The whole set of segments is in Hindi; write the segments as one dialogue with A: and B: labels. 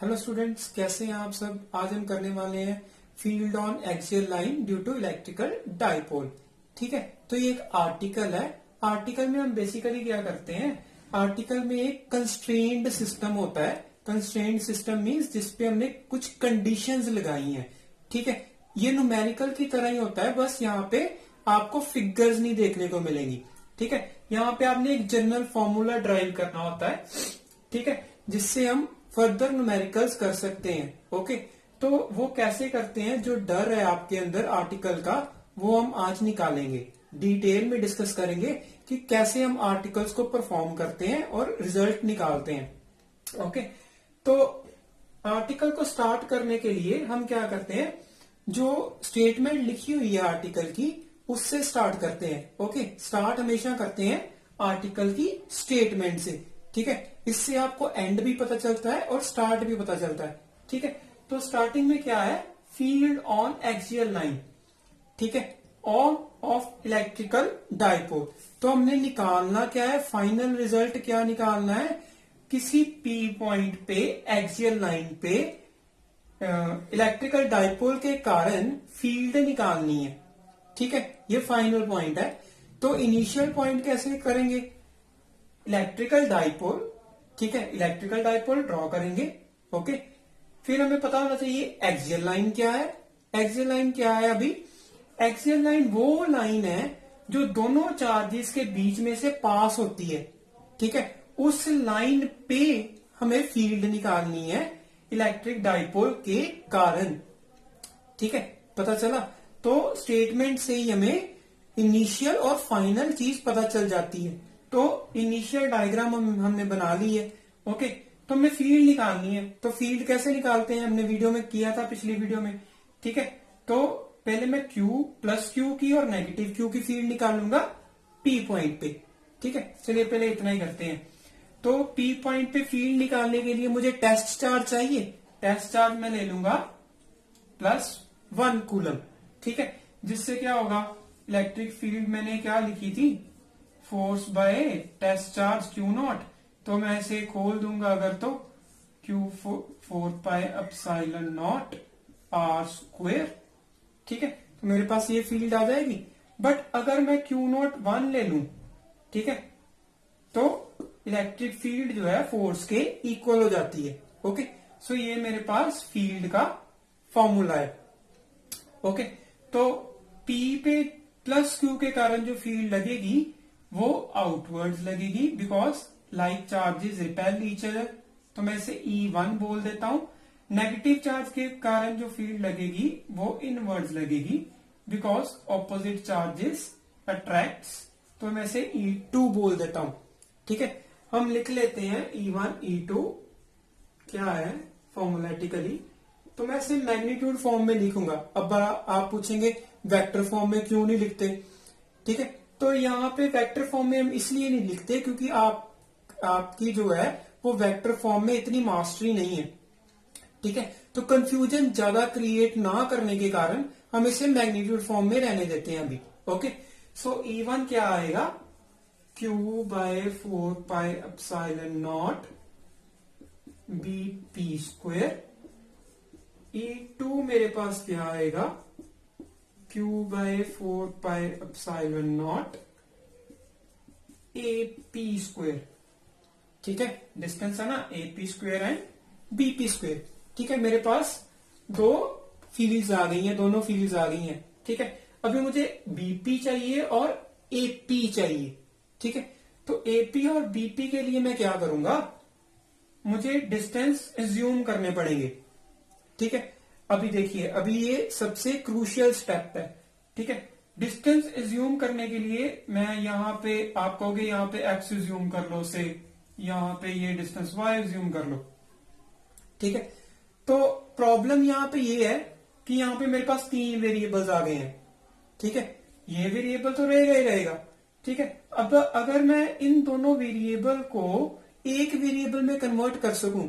A: हेलो स्टूडेंट्स, कैसे हैं आप सब। आज हम करने वाले हैं field on axial line due to electrical dipole. ठीक है, तो ये एक आर्टिकल है। आर्टिकल में हम बेसिकली क्या करते हैं, आर्टिकल में एक कंस्ट्रेन्ड सिस्टम होता है। कंस्ट्रेन्ड सिस्टम मींस जिसपे हमने कुछ कंडीशंस लगाई हैं। ठीक है, ये न्यूमेरिकल की तरह ही होता है, बस यहाँ पे आपको फिगर्स नहीं देखने को मिलेंगी। ठीक है, यहाँ पे आपने एक जनरल फॉर्मूला ड्राइव करना होता है। ठीक है, जिससे हम फर्दर न्यूमेरिकल्स कर सकते हैं। ओके, तो वो कैसे करते हैं, जो डर है आपके अंदर आर्टिकल का, वो हम आज निकालेंगे। डिटेल में डिस्कस करेंगे कि कैसे हम आर्टिकल्स को परफॉर्म करते हैं और रिजल्ट निकालते हैं। ओके, तो आर्टिकल को स्टार्ट करने के लिए हम क्या करते हैं, जो स्टेटमेंट लिखी हुई है आर्टिकल की उससे स्टार्ट करते हैं। ओके, स्टार्ट हमेशा करते हैं आर्टिकल की स्टेटमेंट से। ठीक है, इससे आपको एंड भी पता चलता है और स्टार्ट भी पता चलता है। ठीक है, तो स्टार्टिंग में क्या है, फील्ड ऑन एक्सियल लाइन। ठीक है, ऑन ऑफ इलेक्ट्रिकल डाइपोल। तो हमने निकालना क्या है, फाइनल रिजल्ट क्या निकालना है, किसी पी पॉइंट पे एक्सियल लाइन पे इलेक्ट्रिकल डाइपोल के कारण फील्ड निकालनी है। ठीक है, ये फाइनल पॉइंट है। तो इनिशियल पॉइंट कैसे करेंगे, इलेक्ट्रिकल डाइपोल। ठीक है, इलेक्ट्रिकल डाइपोल ड्रॉ करेंगे। ओके, फिर हमें पता होना चाहिए एक्सियल लाइन क्या है। एक्सियल लाइन क्या है, अभी एक्सियल लाइन वो लाइन है जो दोनों चार्जेस के बीच में से पास होती है। ठीक है, उस लाइन पे हमें फील्ड निकालनी है इलेक्ट्रिक डाइपोल के कारण। ठीक है, पता चला। तो स्टेटमेंट से ही हमें इनिशियल और फाइनल चीज पता चल जाती है। तो इनिशियल डायग्राम हमने बना ली है। ओके, तो हमें फील्ड निकालनी है। तो फील्ड कैसे निकालते हैं, हमने वीडियो में किया था, पिछली वीडियो में। ठीक है, तो पहले मैं Q प्लस Q की और नेगेटिव Q की फील्ड निकालूंगा P पॉइंट पे। ठीक है, चलिए पहले इतना ही करते हैं। तो P पॉइंट पे फील्ड निकालने के लिए मुझे टेस्ट चार्ज चाहिए। टेस्ट चार्ज मैं ले लूंगा +1 कूलम। ठीक है, जिससे क्या होगा, इलेक्ट्रिक फील्ड मैंने क्या लिखी थी, force by test charge Q0। तो मैं इसे खोल दूंगा अगर, तो Q4πε0 R²। ठीक है, तो मेरे पास ये फील्ड आ जाएगी। बट अगर मैं Q01 ले लूं, ठीक है, तो इलेक्ट्रिक फील्ड जो है फोर्स के इक्वल हो जाती है। ओके, सो ये मेरे पास फील्ड का फॉर्मूला है। ओके, तो P पे प्लस Q के कारण जो फील्ड लगेगी वो आउटवर्ड्स लगेगी, because like charges repel each other. तो मैं इसे E1 बोल देता हूं। नेगेटिव चार्ज के कारण जो फील्ड लगेगी वो इनवर्ड्स लगेगी, बिकॉज ऑपोजिट चार्जेस अट्रैक्ट्स। तो मैं इसे E2 बोल देता हूं। ठीक है, हम लिख लेते हैं E1 E2 क्या है फॉर्मुलेटिकली। तो मैं इसे मैग्नीट्यूड फॉर्म में लिखूंगा। अब आप पूछेंगे वेक्टर फॉर्म में क्यों नहीं लिखते। ठीक है, तो यहाँ पे वेक्टर फॉर्म में हम इसलिए नहीं लिखते क्योंकि आपकी जो है वो वेक्टर फॉर्म में इतनी मास्टरी नहीं है। ठीक है, तो कंफ्यूजन ज्यादा क्रिएट ना करने के कारण हम इसे मैग्नीट्यूड फॉर्म में रहने देते हैं अभी। ओके, सो E1 क्या आएगा, Q/4πε0 BP²। E2 मेरे पास क्या आएगा, Q/4πε0 AP²। ठीक है, डिस्टेंस है ना, AP² एंड BP²। ठीक है, मेरे पास दो फील्ड्स आ गई हैं, दोनों फील्ड्स आ गई हैं। ठीक है, अभी मुझे BP चाहिए और AP चाहिए। ठीक है, तो AP और BP के लिए मैं क्या करूंगा, मुझे डिस्टेंस एज्यूम करने पड़ेंगे। ठीक है, अभी देखिए, अभी ये सबसे क्रूशियल स्टेप है। ठीक है, डिस्टेंस एज्यूम करने के लिए मैं यहाँ पे, आप कहोगे यहाँ पे x एज्यूम कर लो, से यहाँ पे ये डिस्टेंस y एज्यूम कर लो। ठीक है, तो प्रॉब्लम यहाँ पे ये है कि यहाँ पे मेरे पास 3 वेरिएबल्स आ गए हैं। ठीक है, ये वेरिएबल तो रहेगा ही रहेगा। ठीक है, अब अगर मैं इन दोनों वेरिएबल को एक वेरिएबल में कन्वर्ट कर सकूं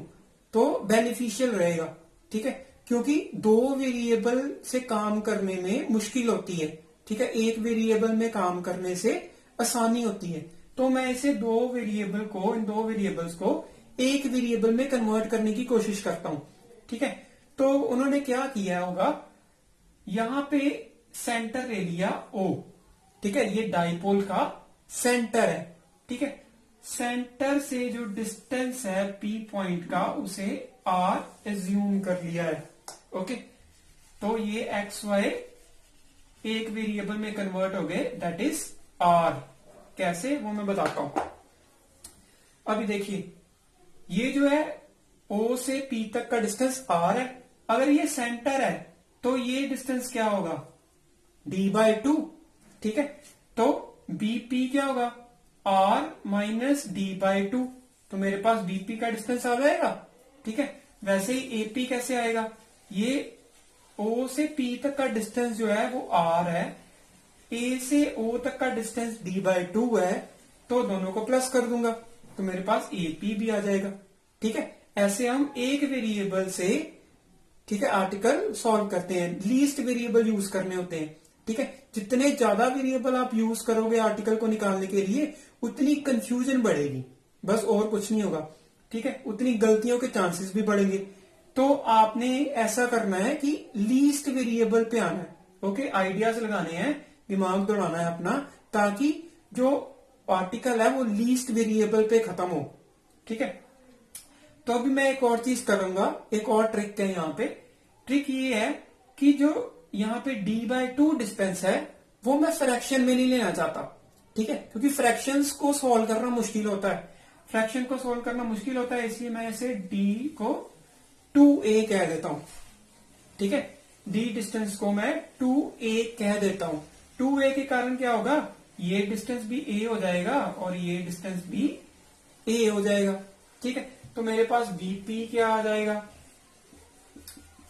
A: तो बेनिफिशियल रहेगा। ठीक है, क्योंकि 2 वेरिएबल से काम करने में मुश्किल होती है। ठीक है, एक वेरिएबल में काम करने से आसानी होती है। तो मैं इसे इन 2 वेरिएबल्स को एक वेरिएबल में कन्वर्ट करने की कोशिश करता हूं। ठीक है, तो उन्होंने क्या किया होगा, यहां पे सेंटर ले लिया O। ठीक है, ये डाइपोल का सेंटर है। ठीक है, सेंटर से जो डिस्टेंस है P पॉइंट का उसे R एज्यूम कर लिया है। ओके, तो ये एक्स वाई एक वेरिएबल में कन्वर्ट हो गए, दैट इज R। कैसे, वो मैं बताता हूं। अभी देखिए, ये जो है O से P तक का डिस्टेंस R है। अगर ये सेंटर है तो ये डिस्टेंस क्या होगा, D/2। ठीक है, तो BP क्या होगा, R माइनस D/2। तो मेरे पास BP का डिस्टेंस आ जाएगा। ठीक है, वैसे ही AP कैसे आएगा, ये O से P तक का डिस्टेंस जो है वो R है, A से O तक का डिस्टेंस D/2 है, तो दोनों को प्लस कर दूंगा तो मेरे पास AP भी आ जाएगा। ठीक है, ऐसे हम एक वेरिएबल से, ठीक है, आर्टिकल सॉल्व करते हैं। लीस्ट वेरिएबल यूज करने होते हैं। ठीक है, जितने ज्यादा वेरिएबल आप यूज करोगे आर्टिकल को निकालने के लिए उतनी कंफ्यूजन बढ़ेगी, बस और कुछ नहीं होगा। ठीक है, उतनी गलतियों के चांसेस भी बढ़ेंगे। तो आपने ऐसा करना है कि लीस्ट वेरिएबल पे आना है। ओके, आइडियाज लगाने हैं, दिमाग दौड़ाना है अपना, ताकि जो आर्टिकल है वो लीस्ट वेरिएबल पे खत्म हो। ठीक है, तो अभी मैं एक और चीज करूंगा, एक और ट्रिक है यहाँ पे। ट्रिक ये है कि जो यहाँ पे D/2 डिस्टेंस है वो मैं फ्रैक्शन में नहीं लेना चाहता। ठीक है, क्योंकि फ्रैक्शंस को सॉल्व करना मुश्किल होता है। फ्रैक्शन को सॉल्व करना मुश्किल होता है, इसलिए मैं इसे D को 2a कह देता हूं। ठीक है, D डिस्टेंस को मैं 2a कह देता हूं। 2a के कारण क्या होगा, ये डिस्टेंस भी a हो जाएगा और ये डिस्टेंस भी a हो जाएगा। ठीक है, तो मेरे पास BP क्या आ जाएगा,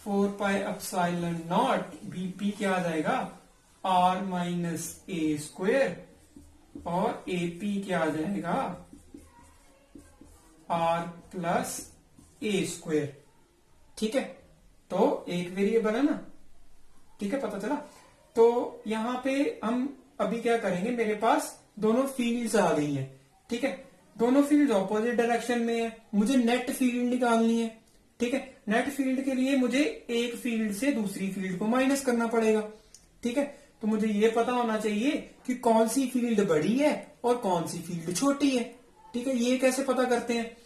A: 4πε0। BP क्या आ जाएगा, R माइनस a स्क्वेयर, और AP क्या आ जाएगा, R प्लस a स्क्वेयर। ठीक है, तो एक वेरिएबल है ना। ठीक है, पता चला। तो यहां पे हम अभी क्या करेंगे, मेरे पास दोनों फील्ड्स आ गई हैं। ठीक है, दोनों फील्ड ऑपोजिट डायरेक्शन में है, मुझे नेट फील्ड निकालनी है। ठीक है, नेट फील्ड के लिए मुझे एक फील्ड से दूसरी फील्ड को माइनस करना पड़ेगा। ठीक है, तो मुझे ये पता होना चाहिए कि कौन सी फील्ड बड़ी है और कौन सी फील्ड छोटी है। ठीक है, ये कैसे पता करते हैं,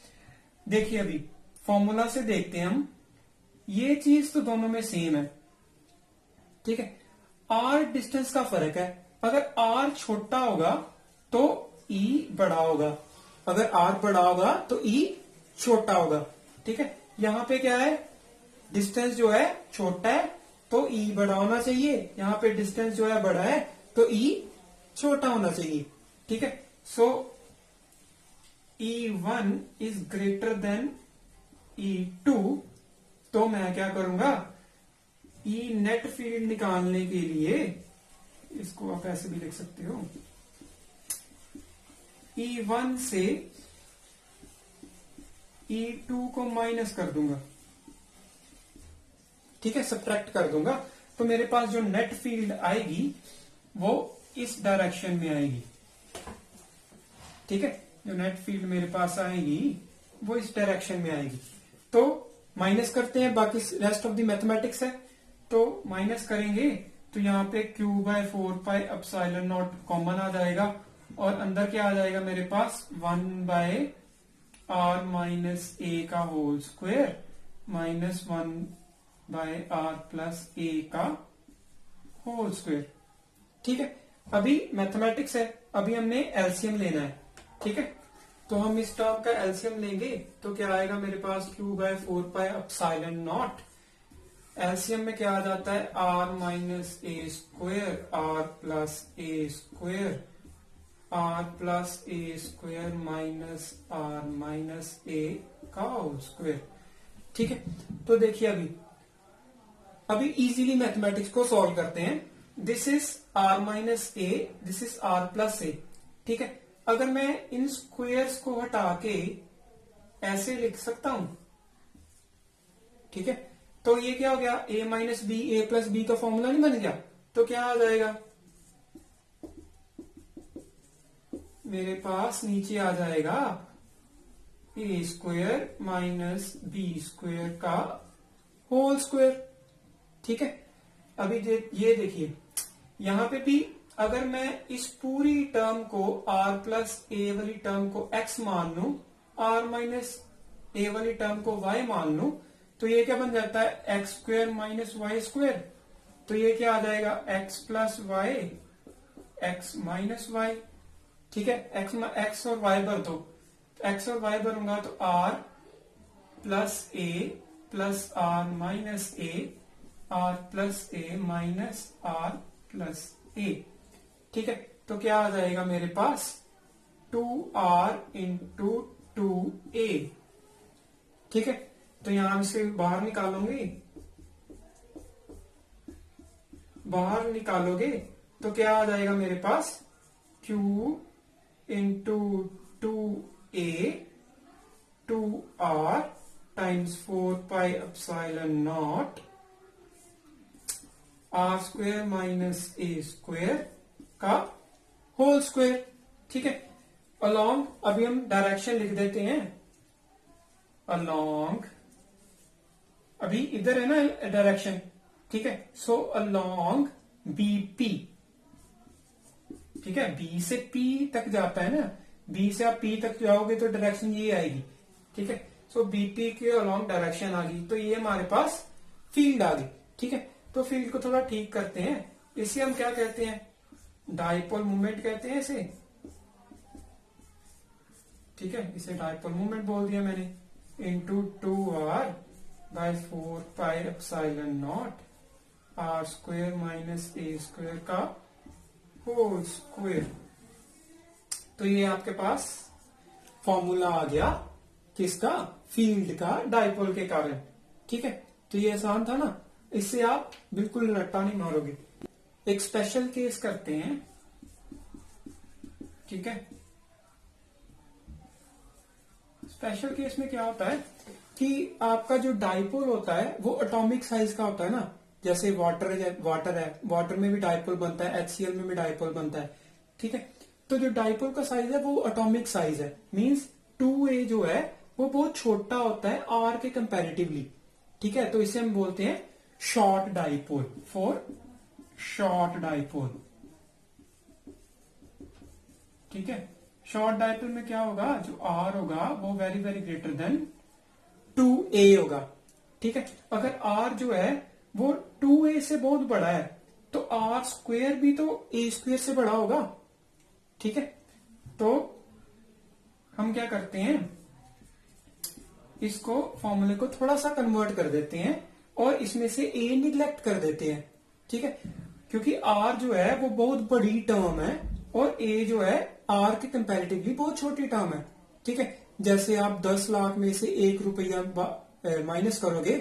A: देखिए अभी फॉर्मूला से देखते हैं हम। ये चीज तो दोनों में सेम है। ठीक है, R डिस्टेंस का फर्क है। अगर R छोटा होगा तो E बड़ा होगा, अगर R बड़ा होगा तो E छोटा होगा। ठीक है, यहां पे क्या है, डिस्टेंस जो है छोटा है तो E बड़ा होना चाहिए, यहां पे डिस्टेंस जो है बड़ा है तो E छोटा होना चाहिए। ठीक है, सो E1 is greater than E2। तो मैं क्या करूंगा, E नेट फील्ड निकालने के लिए, इसको आप ऐसे भी लिख सकते हो, E1 से E2 को माइनस कर दूंगा। ठीक है, सब्ट्रैक्ट कर दूंगा, तो मेरे पास जो नेट फील्ड आएगी वो इस डायरेक्शन में आएगी। ठीक है, जो नेट फील्ड मेरे पास आएगी वो इस डायरेक्शन में आएगी। तो माइनस करते हैं, बाकी रेस्ट ऑफ द मैथमेटिक्स है। तो माइनस करेंगे तो यहाँ पे Q/4πε0 कॉमन आ जाएगा, और अंदर क्या आ जाएगा मेरे पास, 1/r माइनस a का whole square minus 1/r plus a का होल स्क्वायर। ठीक है, अभी मैथमेटिक्स है, अभी हमने एलसीएम लेना है। ठीक है, तो हम इस टर्म का एलसीएम लेंगे तो क्या आएगा मेरे पास, Q/4πε0। एलसीएम में क्या आ जाता है, r minus a square r plus a square r plus a square minus r minus a का होल स्क्वेयर। ठीक है, तो देखिए अभी इजीली मैथमेटिक्स को सॉल्व करते हैं। This is r minus a, this is r plus a। ठीक है, अगर मैं इन स्क्वेयर्स को हटा के ऐसे लिख सकता हूं। ठीक है, तो ये क्या हो गया, a minus B, A plus B का फॉर्मूला नहीं बन गया। तो क्या आ जाएगा, मेरे पास नीचे आ जाएगा ए स्क्वायर माइनस बी स्क्वायर का होल स्क्वायर। ठीक है, अभी ये देखिए यहां पे भी अगर मैं इस पूरी टर्म को r प्लस ए वाली टर्म को x मान लूं, r माइनस ए वाली टर्म को y मान लूं, तो ये क्या बन जाता है X square minus Y square. तो ये क्या आ जाएगा x plus Y X minus Y. ठीक है, x और y भर दो, x और y भरूंगा तो r plus a plus r minus a, r plus a minus r plus a. ठीक है, तो क्या आ जाएगा मेरे पास 2r इंटू 2a। ठीक है, तो यहां से बाहर निकालोगे तो क्या आ जाएगा मेरे पास q into 2a 2r times 4 pi epsilon naught r square minus A square का होल स्क्वायर। ठीक है, अलोंग अभी हम डायरेक्शन लिख देते हैं। अलोंग अभी इधर है ना डायरेक्शन। ठीक है, सो अलोंग बीपी। ठीक है, बी से पी तक जाता है ना, बी से आप पी तक जाओगे तो डायरेक्शन ये आएगी। ठीक है, सो बीपी के अलोंग डायरेक्शन आ गई, तो ये हमारे पास फील्ड आ गई। ठीक है, तो फील्ड को थोड़ा ठीक करते हैं। इसे हम क्या कहते हैं, डाइपोल मूवमेंट कहते हैं इसे। ठीक है, इसे डाइपोल मूवमेंट बोल दिया मैंने। Into 2r by 4 pi epsilon naught r square minus A square का होल स्क्वायर। तो ये आपके पास फॉर्मूला आ गया किसका, फील्ड का डाइपोल के कारण। ठीक है, तो ये आसान था ना, इससे आप बिल्कुल रट्टा नहीं मारोगे। एक स्पेशल केस करते हैं। ठीक है, स्पेशल केस में क्या होता है कि आपका जो डाइपोल होता है वो एटॉमिक साइज का होता है ना। जैसे वाटर है, वाटर में भी डाइपोल बनता है, HCl में भी डाइपोल बनता है। ठीक है, तो जो डाइपोल का साइज है वो एटॉमिक साइज है, मींस 2a जो है वो बहुत छोटा होता है r के कंपैरेटिवली। ठीक है, तो इसे हम बोलते हैं short dipole, for short dipole. ठीक है, शॉर्ट डाइपोल में क्या होगा, जो r होगा वो very very greater than 2a होगा। ठीक है, अगर r जो है वो 2a से बहुत बड़ा है तो r स्क्वायर भी तो a स्क्वायर से बड़ा होगा। ठीक है, तो हम क्या करते हैं, इसको फॉर्मूले को थोड़ा सा कन्वर्ट कर देते हैं और इसमें से a निग्लेक्ट कर देते हैं। ठीक है, क्योंकि r जो है वो बहुत बड़ी टर्म है और a जो है r के कंपैरेटिवली बहुत छोटी टर्म है। ठीक है, जैसे आप 10 लाख में से 1 रुपया माइनस करोगे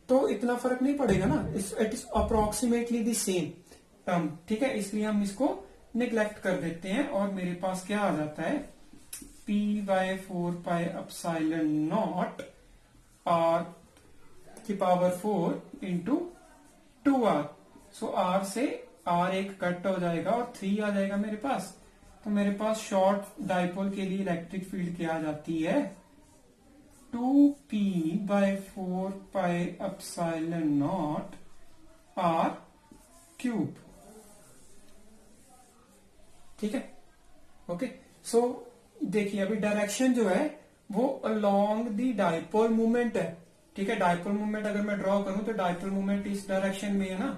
A: तो इतना फर्क नहीं पड़ेगा ना, it is approximately the same term. ठीक है, इसलिए हम इसको निग्लेक्ट कर देते हैं और मेरे पास क्या आ जाता है, p by 4 pi epsilon naught r की power 4 into 2r। So r से r एक कट हो जाएगा और 3 आ जाएगा मेरे पास। तो मेरे पास शॉर्ट डाइपोल के लिए इलेक्ट्रिक फील्ड क्या आ जाती है, 2p by 4 pi epsilon naught r cube. ठीक है, ओके। सो देखिए अभी डायरेक्शन जो है वो अलोंग द डाइपोल मूवमेंट है। ठीक है, डाइपोल मूवमेंट अगर मैं ड्रॉ करूं तो डाइपोल मूवमेंट इस डायरेक्शन में है ना।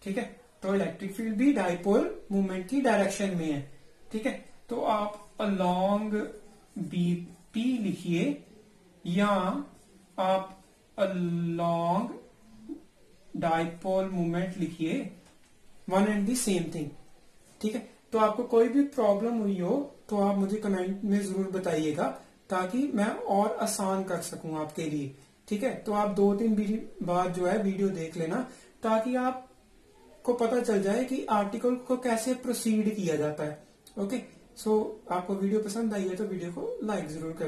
A: ठीक है, तो इलेक्ट्रिक फील्ड भी डाइपोल मूवमेंट की डायरेक्शन में है। ठीक है, तो आप अलोंग बीपी लिखिए या आप अलोंग डाइपोल मूवमेंट लिखिए, one and the same thing. ठीक है, तो आपको कोई भी प्रॉब्लम हुई हो तो आप मुझे कमेंट में जरूर बताइएगा ताकि मैं और आसान कर सकूं आपके लिए। ठीक है, तो आप 2-3 बार जो है वीडियो देख लेना ताकि आपको पता चल जाए कि आर्टिकल को कैसे प्रोसीड किया जाता है। ओके, सो आपको वीडियो पसंद आई है तो वीडियो को लाइक जरूर कर